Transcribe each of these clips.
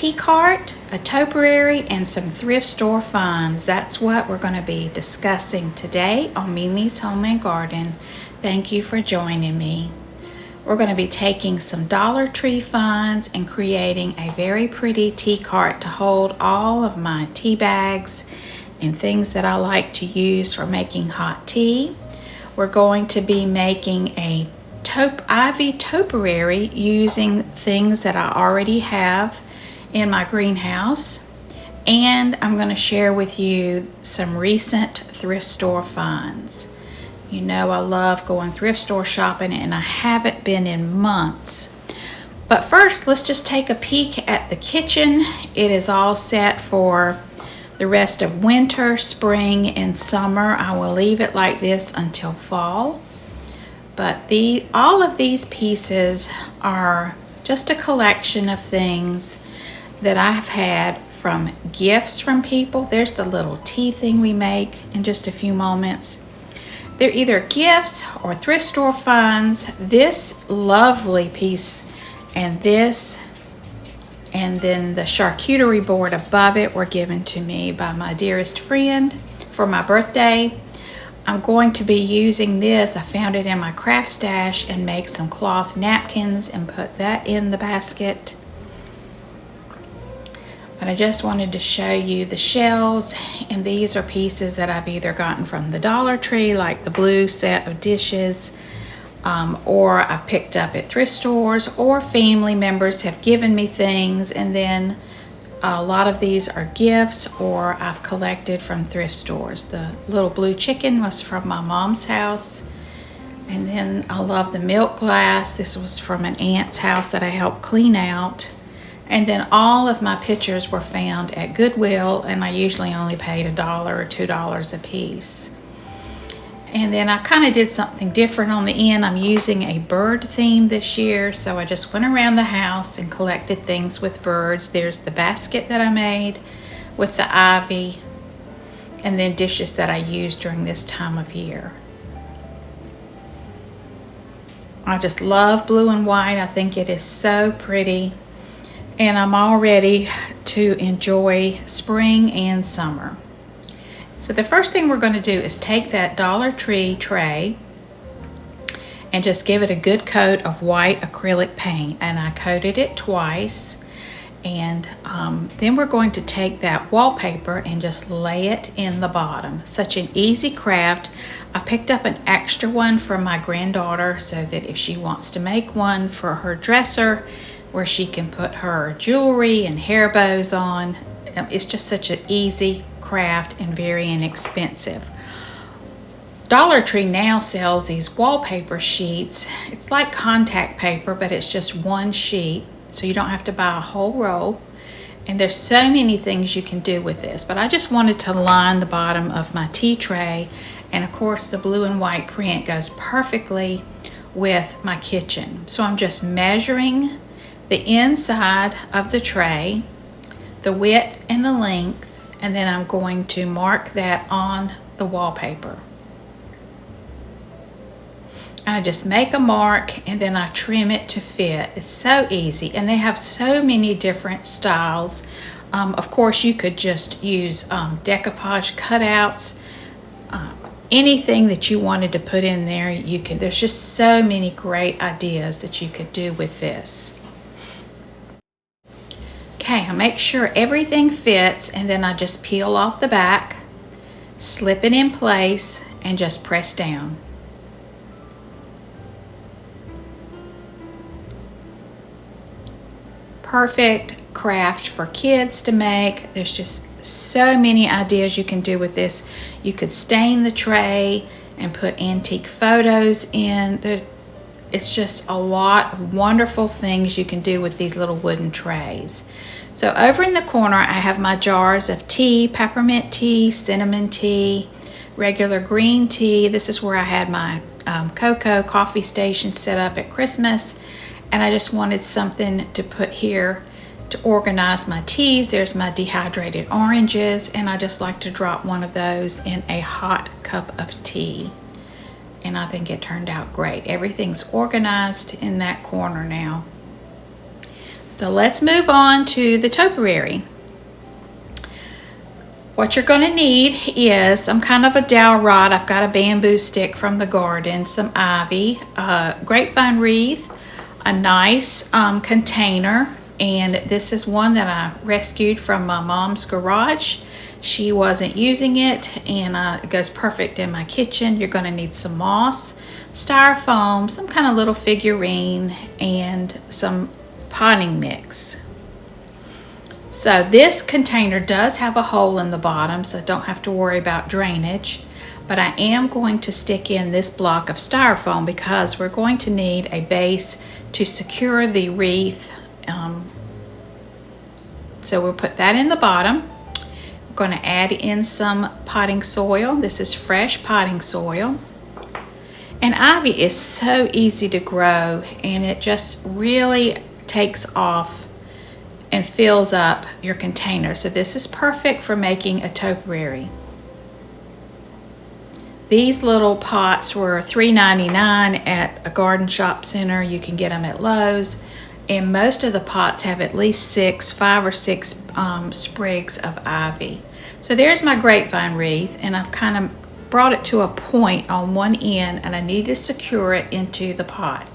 tea cart, a topiary, and some thrift store finds. That's what we're going to be discussing today on Mimi's Home and Garden. Thank you for joining me. We're going to be taking some Dollar Tree finds and creating a very pretty tea cart to hold all of my tea bags and things that I like to use for making hot tea. We're going to be making a ivy topiary using things that I already have in my greenhouse, and I'm going to share with you some recent thrift store finds. You know I love going thrift store shopping, and I haven't been in months. But first, let's just take a peek at the kitchen. It is all set for the rest of winter, spring, and summer. I will leave it like this until fall. But all of these pieces are just a collection of things that I've had from gifts from people. There's the little tea thing we make in just a few moments. They're either gifts or thrift store finds. This lovely piece and this, and then the charcuterie board above it, were given to me by my dearest friend for my birthday. I'm going to be using this. I found it in my craft stash, and make some cloth napkins and put that in the basket. But I just wanted to show you the shells, and these are pieces that I've either gotten from the Dollar Tree, like the blue set of dishes, or I've picked up at thrift stores, or family members have given me things, and then a lot of these are gifts or I've collected from thrift stores. The little blue chicken was from my mom's house. And then I love the milk glass. This was from an aunt's house that I helped clean out. And then all of my pictures were found at Goodwill, and I usually only paid $1 or $2 a piece. And then I kind of did something different on the end. I'm using a bird theme this year, so I just went around the house and collected things with birds. There's the basket that I made with the ivy, and then dishes that I use during this time of year. I just love blue and white. I think it is so pretty, and I'm all ready to enjoy spring and summer. So the first thing we're going to do is take that Dollar Tree tray and just give it a good coat of white acrylic paint. And I coated it twice. And then we're going to take that wallpaper and just lay it in the bottom. Such an easy craft. I picked up an extra one for my granddaughter so that if she wants to make one for her dresser where she can put her jewelry and hair bows on, it's just such an easy craft and very inexpensive. Dollar Tree now sells these wallpaper sheets. It's like contact paper, but it's just one sheet, so you don't have to buy a whole roll. And there's so many things you can do with this, but I just wanted to line the bottom of my tea tray, and of course the blue and white print goes perfectly with my kitchen. So I'm just measuring the inside of the tray, the width and the length, and then I'm going to mark that on the wallpaper. And I just make a mark, and then I trim it to fit. It's so easy, and they have so many different styles. Of course, you could just use decoupage cutouts. Anything that you wanted to put in there, you can. There's just so many great ideas that you could do with this. Okay, I make sure everything fits, and then I just peel off the back, slip it in place, and just press down. Perfect craft for kids to make. There's just so many ideas you can do with this. You could stain the tray and put antique photos in. It's just a lot of wonderful things you can do with these little wooden trays. So over in the corner, I have my jars of tea, peppermint tea, cinnamon tea, regular green tea. This is where I had my cocoa coffee station set up at Christmas, and I just wanted something to put here to organize my teas. There's my dehydrated oranges, and I just like to drop one of those in a hot cup of tea. And I think it turned out great. Everything's organized in that corner now. So let's move on to the topiary. What you're going to need is some kind of a dowel rod. I've got a bamboo stick from the garden, some ivy, a grapevine wreath, a nice container, and this is one that I rescued from my mom's garage. She wasn't using it, and it goes perfect in my kitchen. You're going to need some moss, styrofoam, some kind of little figurine, and some potting mix. So this container does have a hole in the bottom, so don't have to worry about drainage. But I am going to stick in this block of styrofoam because we're going to need a base to secure the wreath. So we'll put that in the bottom. We're going to add in some potting soil. This is fresh potting soil. And ivy is so easy to grow, and it just really takes off and fills up your container. So this is perfect for making a topiary. These little pots were $3.99 at a garden shop center. You can get them at Lowe's. And most of the pots have at least 5 or 6 sprigs of ivy. So there's my grapevine wreath, and I've kind of brought it to a point on one end, and I need to secure it into the pot.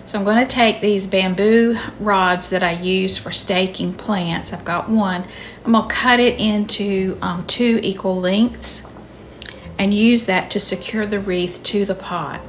So I'm going to take these bamboo rods that I use for staking plants. I've got one. I'm going to cut it into 2 equal lengths and use that to secure the wreath to the pot.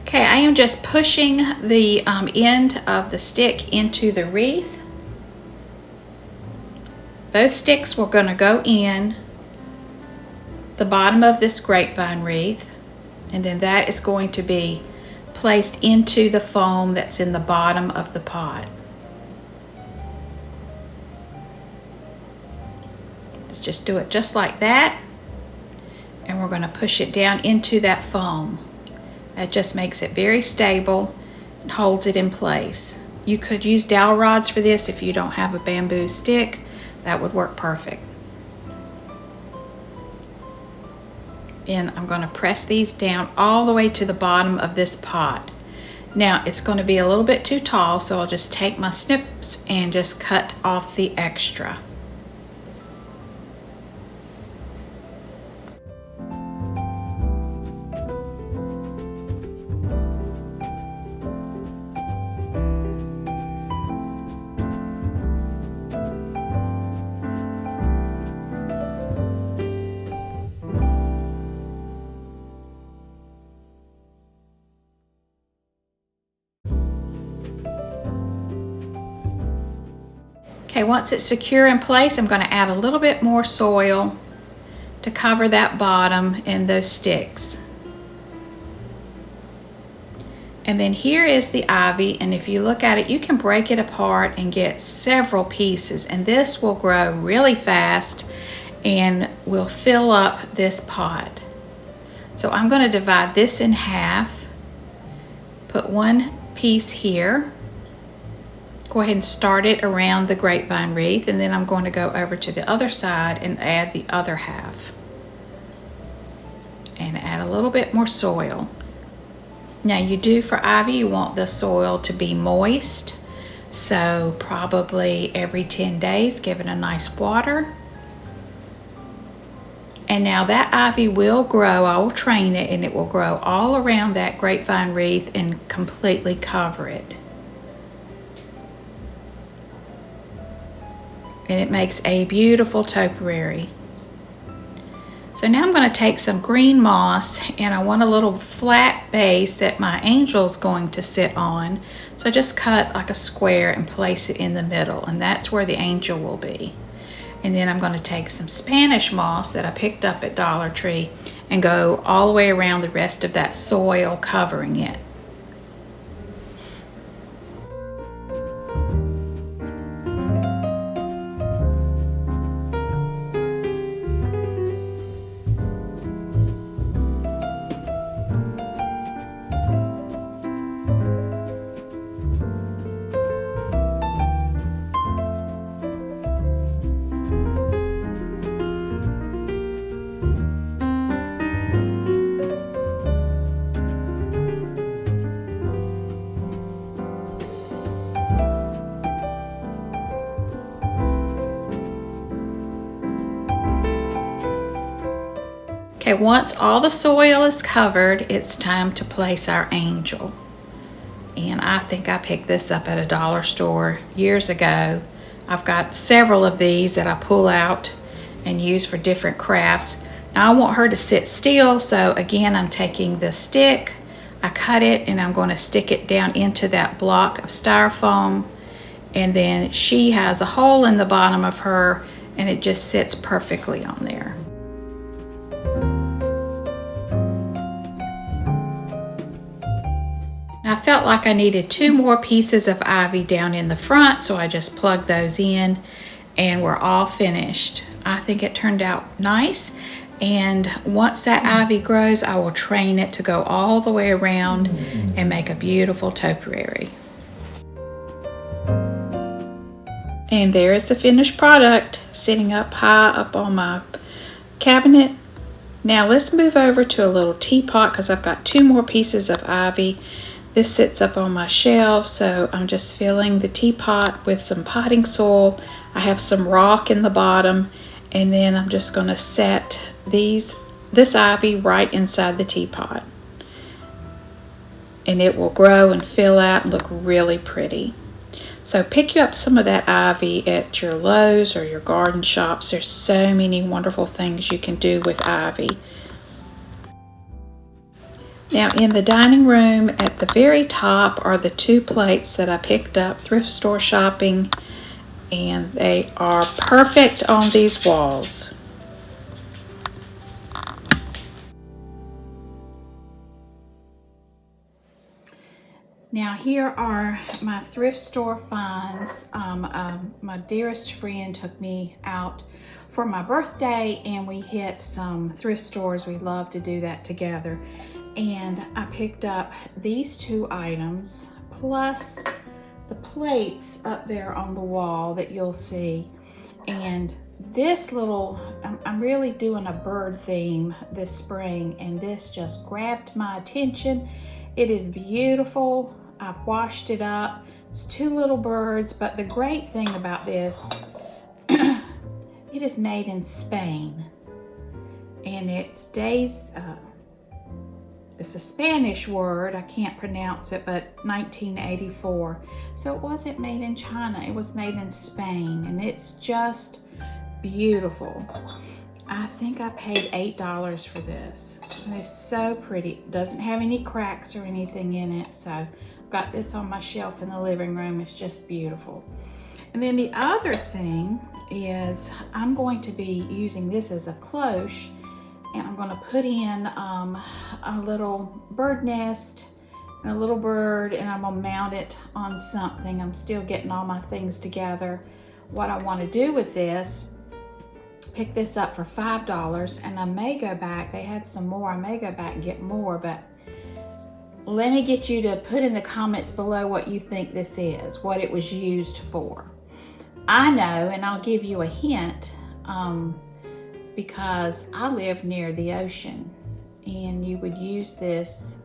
Okay, I am just pushing the end of the stick into the wreath. Both sticks were going to go in the bottom of this grapevine wreath. And then that is going to be placed into the foam that's in the bottom of the pot. Let's just do it just like that. And we're going to push it down into that foam. That just makes it very stable and holds it in place. You could use dowel rods for this if you don't have a bamboo stick. That would work perfect. And I'm going to press these down all the way to the bottom of this pot. Now it's going to be a little bit too tall, so I'll just take my snips and just cut off the extra. Okay, once it's secure in place, I'm going to add a little bit more soil to cover that bottom and those sticks. And then here is the ivy, and if you look at it, you can break it apart and get several pieces, and this will grow really fast and will fill up this pot. So I'm going to divide this in half, put one piece here. Go ahead and start it around the grapevine wreath, and then I'm going to go over to the other side and add the other half. And add a little bit more soil. Now you do for ivy, you want the soil to be moist. So probably every 10 days, give it a nice water. And now that ivy will grow, I will train it, and it will grow all around that grapevine wreath and completely cover it. And it makes a beautiful topiary. So now I'm going to take some green moss, and I want a little flat base that my angel's going to sit on. So I just cut like a square and place it in the middle, and that's where the angel will be. And then I'm going to take some Spanish moss that I picked up at Dollar Tree and go all the way around the rest of that soil covering it. Okay, once all the soil is covered, it's time to place our angel. And I think I picked this up at a dollar store years ago. I've got several of these that I pull out and use for different crafts. Now I want her to sit still, so again, I'm taking the stick, I cut it, and I'm going to stick it down into that block of styrofoam. And then she has a hole in the bottom of her, and it just sits perfectly on there. I felt like I needed 2 more pieces of ivy down in the front, so I just plugged those in and we're all finished. I think it turned out nice, and once that ivy grows, I will train it to go all the way around and make a beautiful topiary. And there's the finished product sitting up high up on my cabinet. Now let's move over to a little teapot because I've got 2 more pieces of ivy. This sits up on my shelf, so I'm just filling the teapot with some potting soil. I have some rock in the bottom, and then I'm just going to set this ivy right inside the teapot. And it will grow and fill out and look really pretty. So pick you up some of that ivy at your Lowe's or your garden shops. There's so many wonderful things you can do with ivy. Now in the dining room at the very top are the 2 plates that I picked up thrift store shopping, and they are perfect on these walls. Now here are my thrift store finds. My dearest friend took me out for my birthday and we hit some thrift stores. We love to do that together. And I picked up these 2 items plus the plates up there on the wall that you'll see. And this little, I'm really doing a bird theme this spring, and this just grabbed my attention. It is beautiful. I've washed it up. It's 2 little birds, but the great thing about this, it is made in Spain. And it's it's a Spanish word, I can't pronounce it, but 1984. So it wasn't made in China, it was made in Spain, and it's just beautiful. I think I paid $8 for this. And it's so pretty. It doesn't have any cracks or anything in it, so I've got this on my shelf in the living room. It's just beautiful. And then the other thing is I'm going to be using this as a cloche, and I'm going to put in a little bird nest and a little bird, and I'm going to mount it on something. I'm still getting all my things together. What I want to do with this, pick this up for $5, and I may go back. They had some more. I may go back and get more, but let me get you to put in the comments below what you think this is, what it was used for. I know, and I'll give you a hint, because I live near the ocean, and you would use this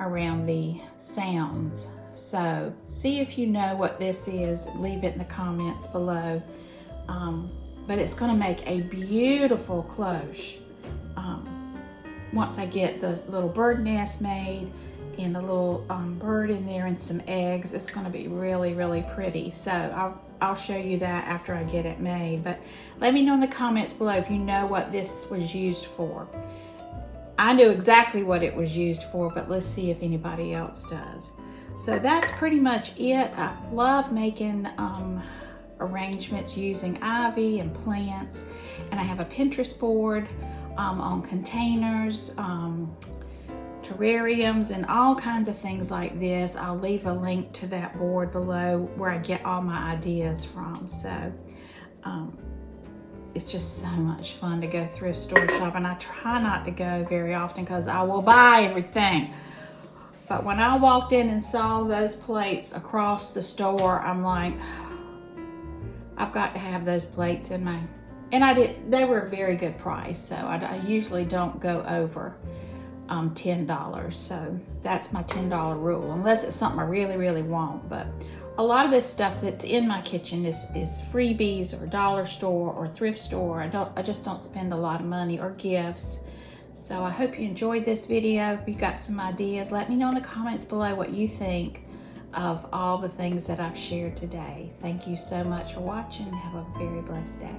around the sounds. So see if you know what this is, leave it in the comments below. But it's going to make a beautiful cloche. Once I get the little bird nest made and the little bird in there and some eggs, it's going to be really, really pretty. So I'll show you that after I get it made. But let me know in the comments below if you know what this was used for. I knew exactly what it was used for, but let's see if anybody else does. So that's pretty much it. I love making arrangements using ivy and plants, and I have a Pinterest board on containers, terrariums, and all kinds of things like this. I'll leave a link to that board below where I get all my ideas from. So it's just so much fun to go thrift store shopping. I try not to go very often because I will buy everything. But when I walked in and saw those plates across the store, I'm like, I've got to have those plates in my, and they were a very good price. So I usually don't go over $10. So that's my $10 rule, unless it's something I really, really want. But a lot of this stuff that's in my kitchen is freebies or dollar store or thrift store. I just don't spend a lot of money, or gifts. So I hope you enjoyed this video. If you got some ideas, let me know in the comments below what you think of all the things that I've shared today. Thank you so much for watching. Have a very blessed day.